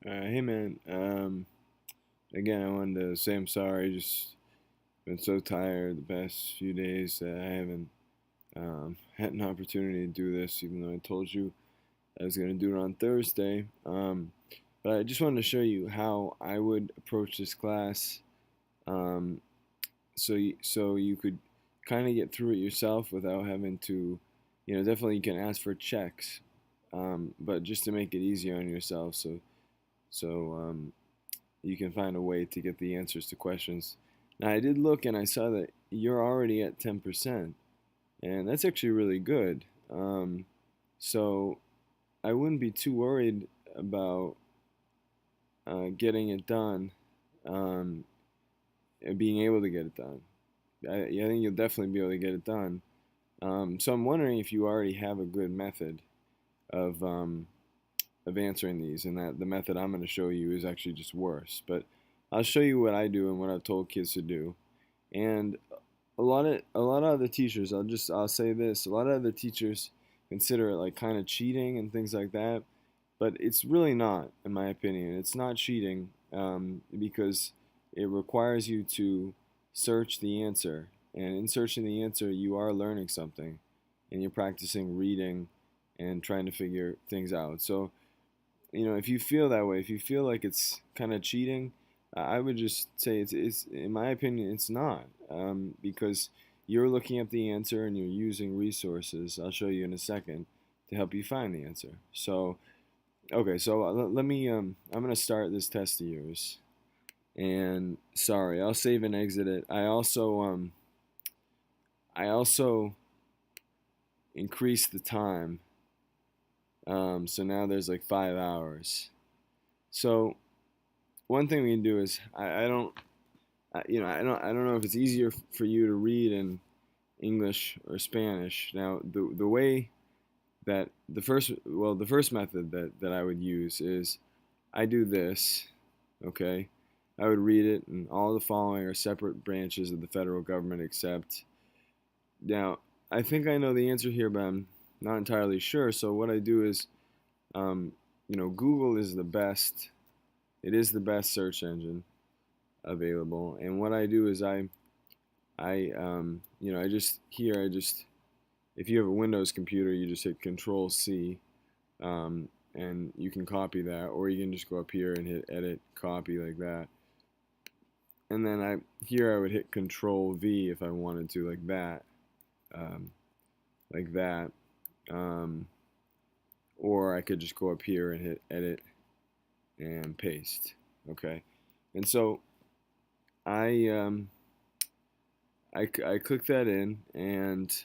Hey man, again, I wanted to say I'm sorry. Just been so tired the past few days that I haven't had an opportunity to do this, even though I told you I was going to do it on Thursday. But I just wanted to show you how I would approach this class, um, so you could kind of get through it yourself without having to, definitely you can ask for checks, but just to make it easier on yourself, so you can find a way to get the answers to questions. Now, I did look and I saw that you're already at 10%, and that's actually really good. So I wouldn't be too worried about getting it done, um, and being able to get it done. I think you'll definitely be able to get it done. So I'm wondering if you already have a good method of answering these, and that the method I'm going to show you is actually just worse. But I'll show you what I do and what I've told kids to do. And a lot of other teachers, I'll say this, a lot of other teachers consider it like kind of cheating and things like that, but it's really not, in my opinion. It's not cheating, because it requires you to search the answer, and in searching the answer, you are learning something, and you're practicing reading and trying to figure things out. So if you feel that way, if you feel like it's kind of cheating, I would just say it's in my opinion, it's not, because you're looking up the answer and you're using resources. I'll show you in a second to help you find the answer. So, okay, so let me, I'm going to start this test of yours. And sorry, I'll save and exit it. I also increased the time. So now there's like 5 hours. So one thing we can do is I don't I don't know if it's easier for you to read in English or Spanish. Now the way that the first method that I would use is I do this, okay? I would read it, and all the following are separate branches of the federal government except. Now, I think I know the answer here, but I'm not entirely sure. So what I do is, Google is the best. It is the best search engine available. And what I do is I just here I just if you have a Windows computer, you just hit Control C, and you can copy that, or you can just go up here and hit Edit, Copy like that. And then I would hit Control V if I wanted to, like that, um, like that, um, or I could just go up here and hit Edit and paste. Okay, and so I I click that in, and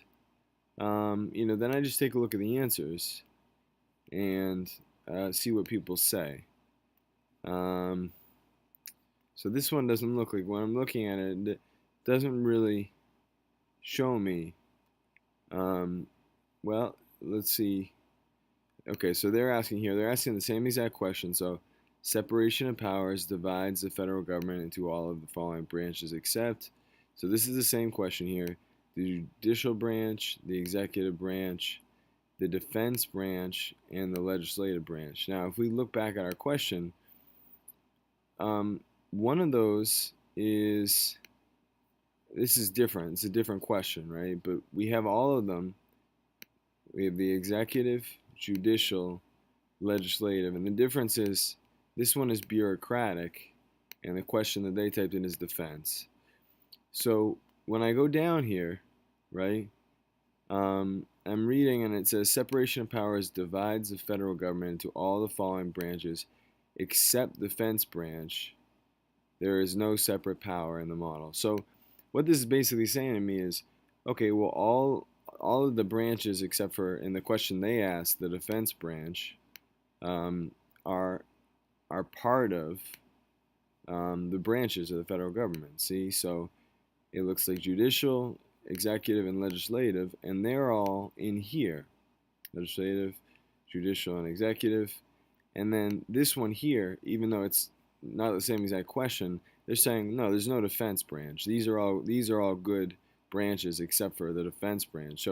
then I just take a look at the answers and see what people say. Um, so this one doesn't look like, when I'm looking at it, it doesn't really show me. Um, well, let's see. Okay, so they're asking the same exact question. So, separation of powers divides the federal government into all of the following branches except. So, this is the same question here: the judicial branch, the executive branch, the defense branch, and the legislative branch. Now, if we look back at our question, one of those is this is different. It's a different question, right? But we have all of them. We have the executive, judicial, legislative, and the difference is this one is bureaucratic, and the question that they typed in is defense. So when I go down here, right, I'm reading and it says separation of powers divides the federal government into all the following branches except the defense branch. There is no separate power in the model. So what this is basically saying to me is, okay, well, all of the branches except for in the question they asked, the defense branch, um, are part of the branches of the federal government. See, so it looks like judicial, executive, and legislative, and they're all in here: legislative, judicial, and executive. And then this one here, even though it's not the same exact question, they're saying no, there's no defense branch. These are all good branches except for the defense branch.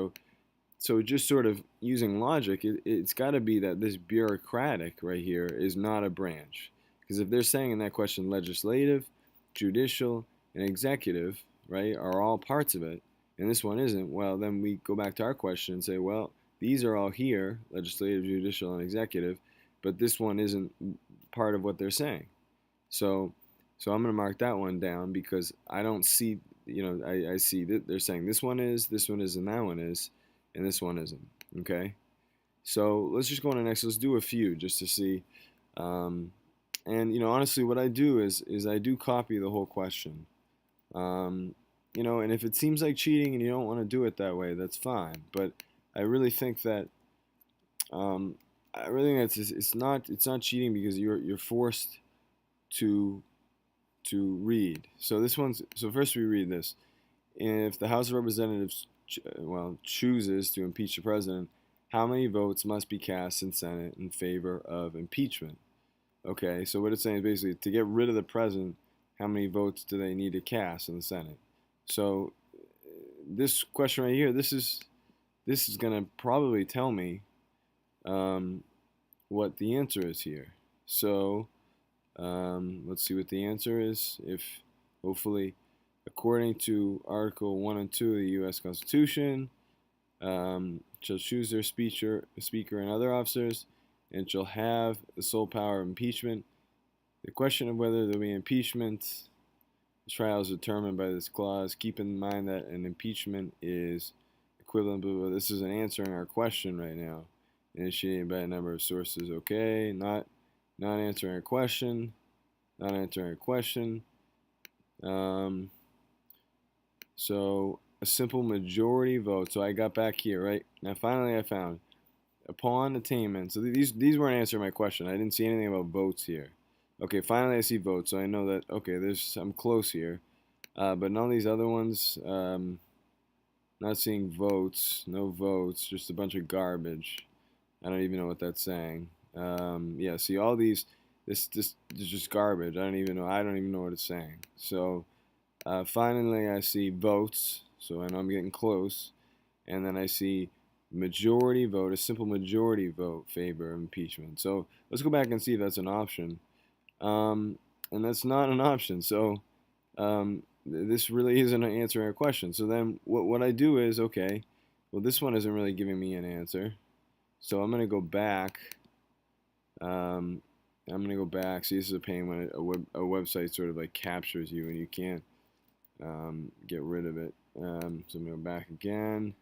So just sort of using logic, it's got to be that this bureaucratic right here is not a branch. Because if they're saying in that question legislative, judicial, and executive, right, are all parts of it, and this one isn't, well, then we go back to our question and say, well, these are all here, legislative, judicial, and executive, but this one isn't part of what they're saying. So, so I'm going to mark that one down because I don't see, I see that they're saying this one is, and that one is, and this one isn't. Okay. So let's just go on to next. Let's do a few just to see. Um, and honestly, what I do is I do copy the whole question. And if it seems like cheating and you don't want to do it that way, that's fine. But I really think that um, it's not cheating because you're forced to read. So first we read this. If the House of Representatives chooses to impeach the president, how many votes must be cast in Senate in favor of impeachment? Okay, so what it's saying is basically to get rid of the president, how many votes do they need to cast in the Senate? So this question right here, this is gonna probably tell me what the answer is here. So let's see what the answer is. If hopefully, according to Article 1 and 2 of the U.S. Constitution, shall choose their speaker and other officers, and shall have the sole power of impeachment. The question of whether there will be impeachment trial is determined by this clause. Keep in mind that an impeachment is equivalent, but this is an answering our question right now. Initiated by a number of sources. Okay, not answering a question. Not answering a question. So a simple majority vote. So I got back here, right? Now finally I found upon attainment. So these weren't answering my question. I didn't see anything about votes here. Okay, finally I see votes, so I know that okay, I'm close here. But none of these other ones, not seeing votes, no votes, just a bunch of garbage. I don't even know what that's saying. Yeah, see all these, this is just garbage. I don't even know what it's saying. So finally I see votes, so I know I'm getting close, and then I see majority vote, a simple majority vote favor of impeachment. So let's go back and see if that's an option. And that's not an option. So this really isn't answering a question. So then what I do is, okay, well, this one isn't really giving me an answer. So I'm going to go back. See, this is a pain when a website sort of like captures you and you can't get rid of it. So I'm going to go back again.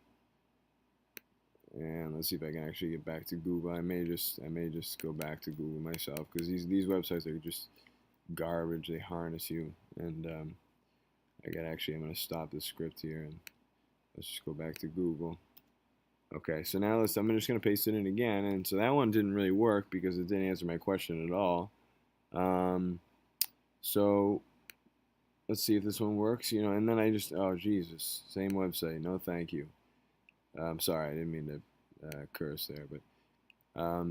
And let's see if I can actually get back to Google. I may just go back to Google myself because these websites are just garbage. They harness you, and I'm going to stop the script here and let's just go back to Google. Okay, so now I'm just going to paste it in again, and so that one didn't really work because it didn't answer my question at all. So let's see if this one works. And then oh Jesus, same website. No, thank you. I'm sorry, I didn't mean to curse there, but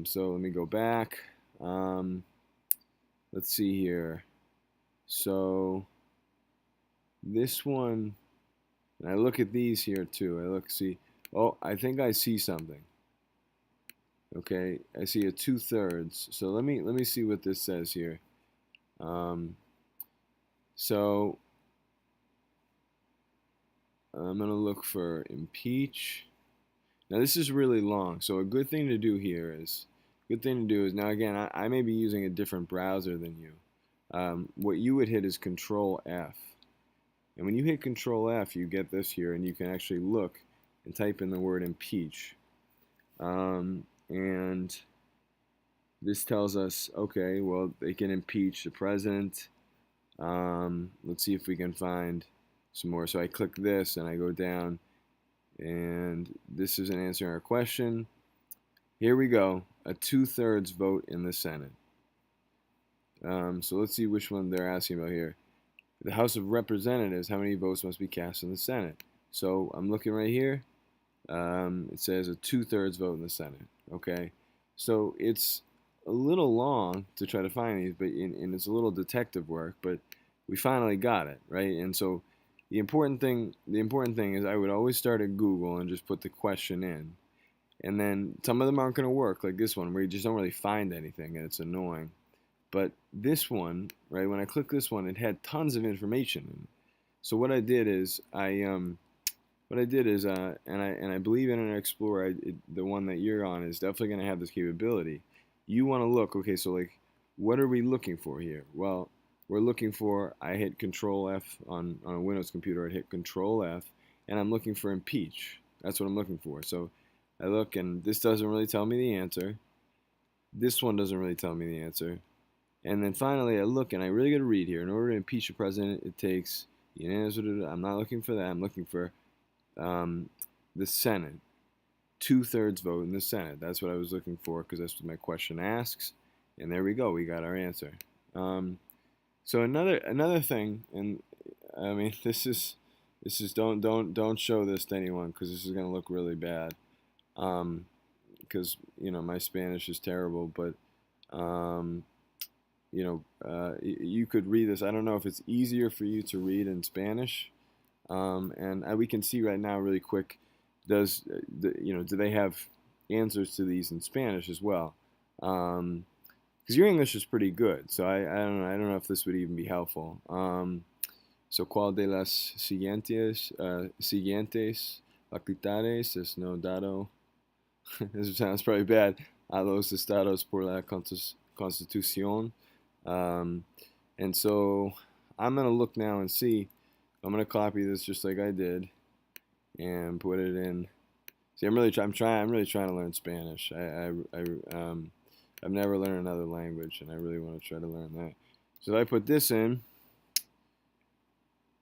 so let me go back. Let's see here. So this one, and I look at these here too. Oh, I think I see something. Okay, I see a 2/3. So let me see what this says here. So I'm gonna look for impeach. Now this is really long, so a good thing to do now again, I may be using a different browser than you. What you would hit is Control F, and when you hit Control F, you get this here, and you can actually look and type in the word impeach, and this tells us, okay, well, they can impeach the president. Let's see if we can find some more. So I click this and I go down, and this isn't answering our question. Here we go, a 2/3 vote in the Senate. So let's see which one they're asking about here. The House of Representatives, how many votes must be cast in the Senate? So I'm looking right here. It says a 2/3 vote in the Senate. Okay, so it's a little long to try to find these, and it's a little detective work, but we finally got it, right? And so the important thing is I would always start at Google and just put the question in, and then some of them aren't going to work, like this one where you just don't really find anything and it's annoying. But this one, right, when I clicked this one, it had tons of information in it. So what I did is and I believe Internet Explorer, the one that you're on, is definitely going to have this capability. You want to look, okay, so like, what are we looking for here? Well, we're looking for, I hit Control F on a Windows computer, I hit Control F, and I'm looking for impeach. That's what I'm looking for. So I look, and this doesn't really tell me the answer. This one doesn't really tell me the answer. And then finally, I look, and I really got to read here. In order to impeach a president, it takes unanimous. I'm not looking for that. I'm looking for the Senate, 2/3 vote in the Senate. That's what I was looking for because that's what my question asks. And there we go. We got our answer. So another thing, and I mean this is don't show this to anyone because this is gonna look really bad. Because my Spanish is terrible, but you could read this. I don't know if it's easier for you to read in Spanish. And we can see right now really quick, do they have answers to these in Spanish as well? Because your English is pretty good, so I don't know if this would even be helpful. So ¿cuál de las siguientes facultades es no dado? This sounds probably bad. A los estados por la Constitución. And so I'm gonna look now and see. I'm gonna copy this just like I did, and put it in. See, I'm really trying to learn Spanish. I've never learned another language, and I really want to try to learn that. So if I put this in,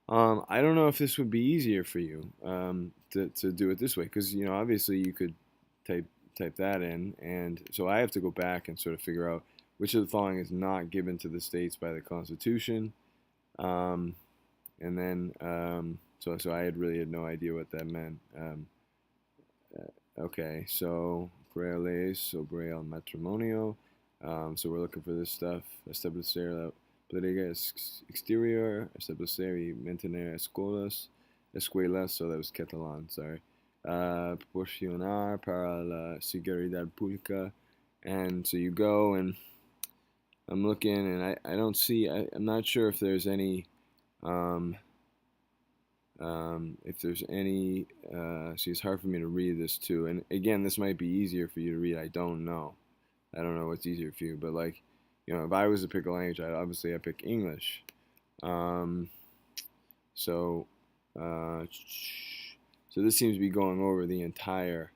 I don't know if this would be easier for you to do it this way, because obviously you could type that in, and so I have to go back and sort of figure out which of the following is not given to the states by the Constitution. And then, so I really had no idea what that meant. Okay, so Braille sobre el matrimonio. So we're looking for this stuff. Establecer la política exterior, establecer y mantener escuelas. So that was Catalan, sorry. Proporcionar para la seguridad pública. And so you go, and I'm looking, and I don't see, I'm not sure if there's any. See, it's hard for me to read this too. And again, this might be easier for you to read. I don't know. I don't know what's easier for you. But like, if I was to pick a language, I'd pick English. So this seems to be going over the entire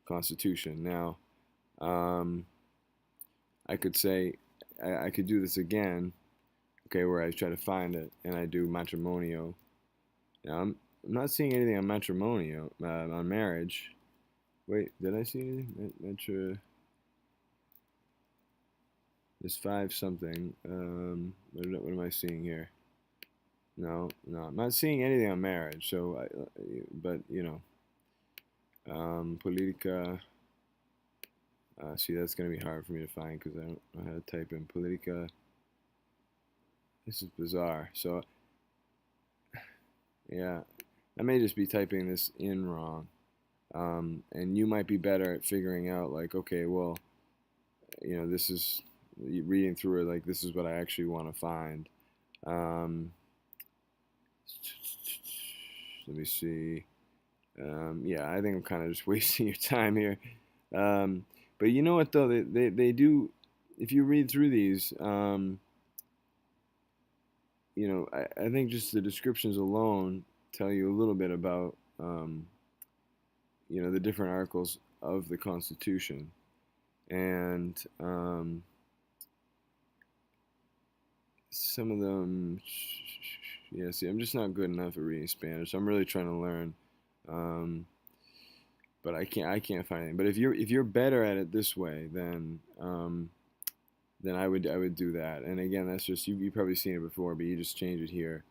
Constitution. Now, I could say, I could do this again. Okay, where I try to find it, and I do matrimonio. Now, I'm not seeing anything on matrimonio, on marriage. Wait, did I see anything? There's 5 something. What am I seeing here? No, I'm not seeing anything on marriage. So, politica. See, that's going to be hard for me to find because I don't know how to type in politica. This is bizarre. So, yeah, I may just be typing this in wrong. And you might be better at figuring out, like, okay, well, this is, reading through it, like, this is what I actually want to find. Let me see. Yeah, I think I'm kind of just wasting your time here. But you know what, though? They do, if you read through these, I think just the descriptions alone tell you a little bit about, the different articles of the Constitution. And some of them, yeah, see, I'm just not good enough at reading Spanish. I'm really trying to learn. But I can't find anything. But if you're better at it this way, then I would do that. And again, that's just you've probably seen it before, but you just change it here.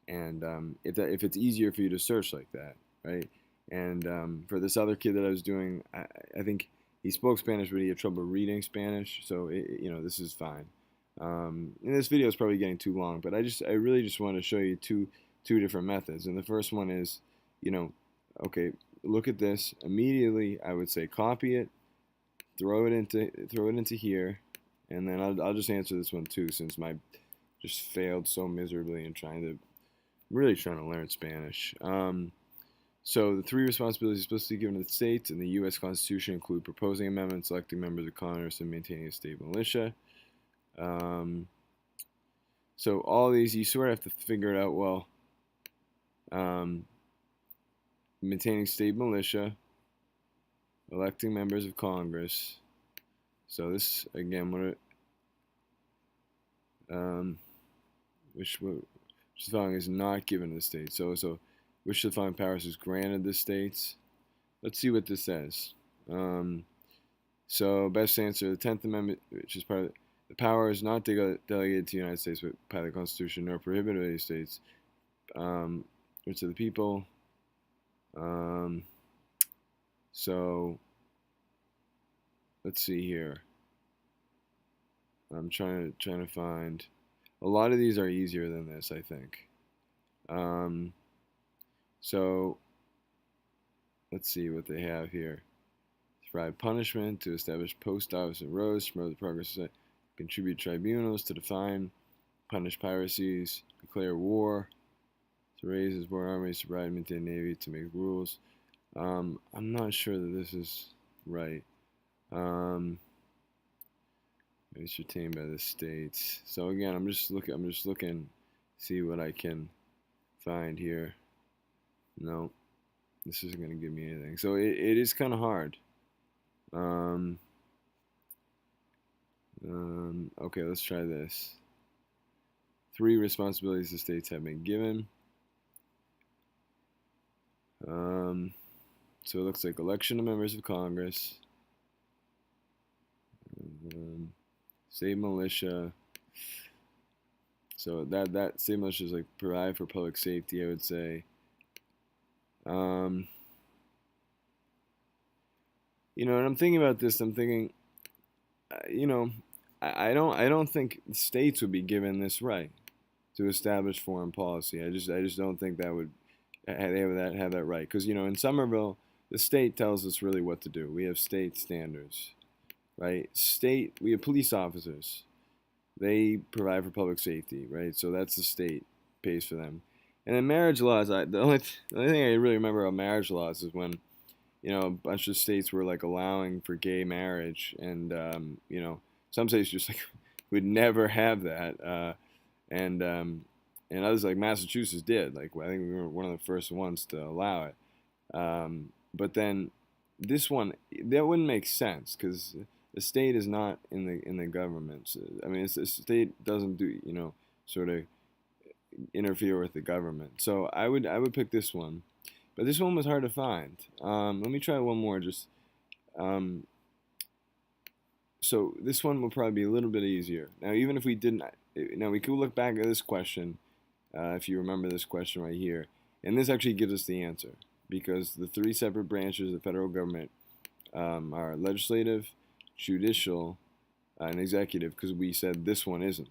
And if it's easier for you to search like that, right? And for this other kid that I was doing, I think he spoke Spanish, but he had trouble reading Spanish. So this is fine. And this video is probably getting too long, but I really just want to show you two different methods. And the first one is, okay, look at this. Immediately, I would say copy it, throw it into here, and then I'll just answer this one too, since my just failed so miserably in really trying to learn Spanish. So the three responsibilities supposed to be given to the states in the U.S. Constitution include proposing amendments, electing members of Congress, and maintaining a state militia. So all these, you sort of have to figure it out. Well, maintaining state militia, electing members of Congress. So this again, which the following is not given to the states. So which of the following powers is granted the states? Let's see what this says. So best answer: the 10th Amendment, which is part of the power is not delegated to the United States but by the Constitution, nor prohibited by the states, which to the people. So let's see here. I'm trying to find. A lot of these are easier than this, I think. So let's see what they have here. To provide punishment, to establish post office and roads, to promote the progress of contribute tribunals, to define, punish piracies, declare war, to raise his war armies, to provide and maintain navy, to make rules. I'm not sure that this is right. It's retained by the states. So again, I'm just looking, see what I can find here. No, this isn't going to give me anything. So it is kind of hard. Okay, let's try this. Three responsibilities the states have been given. So it looks like election of members of Congress, state militia. So that state militia is like provide for public safety, I would say. You know, and I'm thinking about this. I'm thinking, you know, I don't think the states would be given this right to establish foreign policy. I just don't think that would have that right, because you know, in Somerville, the state tells us really what to do. We have state standards, right? We have police officers. They provide for public safety, right? So that's the state pays for them. And then marriage laws, the only thing I really remember about marriage laws is when, you know, a bunch of states were like allowing for gay marriage, and you know, some states just like would never have that, and others like Massachusetts did. Like I think we were one of the first ones to allow it. But then this one, that wouldn't make sense because the state is not in the government. So, I mean, the state doesn't do, you know, sort of interfere with the government. So I would pick this one, but this one was hard to find. Let me try one more. So this one will probably be a little bit easier. Now, even if we didn't, now we could look back at this question, if you remember this question right here, and this actually gives us the answer, because the three separate branches of the federal government are legislative, judicial, and executive, because we said this one isn't,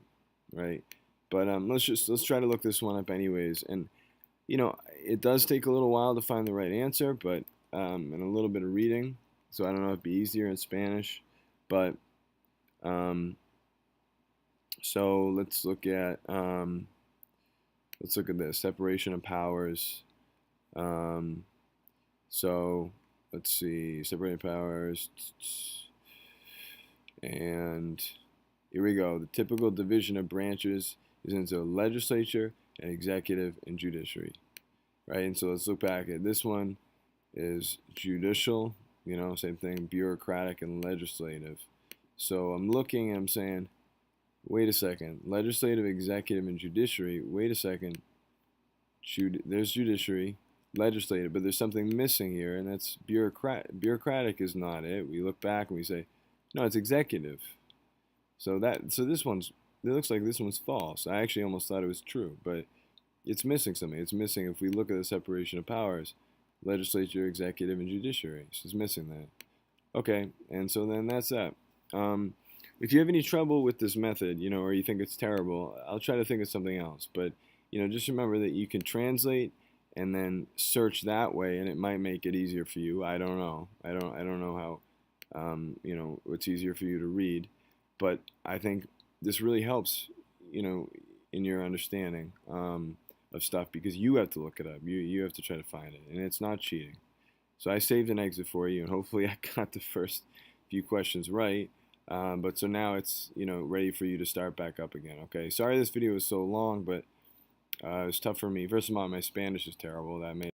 right? But let's try to look this one up anyways. And you know, it does take a little while to find the right answer, but and a little bit of reading. So I don't know if it'd be easier in Spanish, but so let's look at this separation of powers. So let's see, separated powers, and here we go. The typical division of branches is into legislature and executive and judiciary, right? And so let's look back at this one is judicial, you know, same thing, bureaucratic and legislative. So I'm looking and I'm saying, wait a second, legislative, executive, and judiciary, wait a second, there's judiciary, legislative, but there's something missing here, and that's bureaucratic is not it. We look back and we say, no, it's executive. So this one's, it looks like this one's false. I actually almost thought it was true, but it's missing something. It's missing, if we look at the separation of powers, legislature, executive, and judiciary. So it's missing that. Okay, and so then that's that. If you have any trouble with this method, you know, or you think it's terrible, I'll try to think of something else. But, you know, just remember that you can translate and then search that way, and it might make it easier for you. I don't know. I don't know You know, it's easier for you to read. But I think this really helps, you know, in your understanding of stuff because you have to look it up. You have to try to find it, and it's not cheating. So I saved an exit for you, and hopefully I got the first few questions right. But so now it's, you know, ready for you to start back up again. Okay. Sorry this video was so long, but it was tough for me. First of all, my Spanish is terrible. That made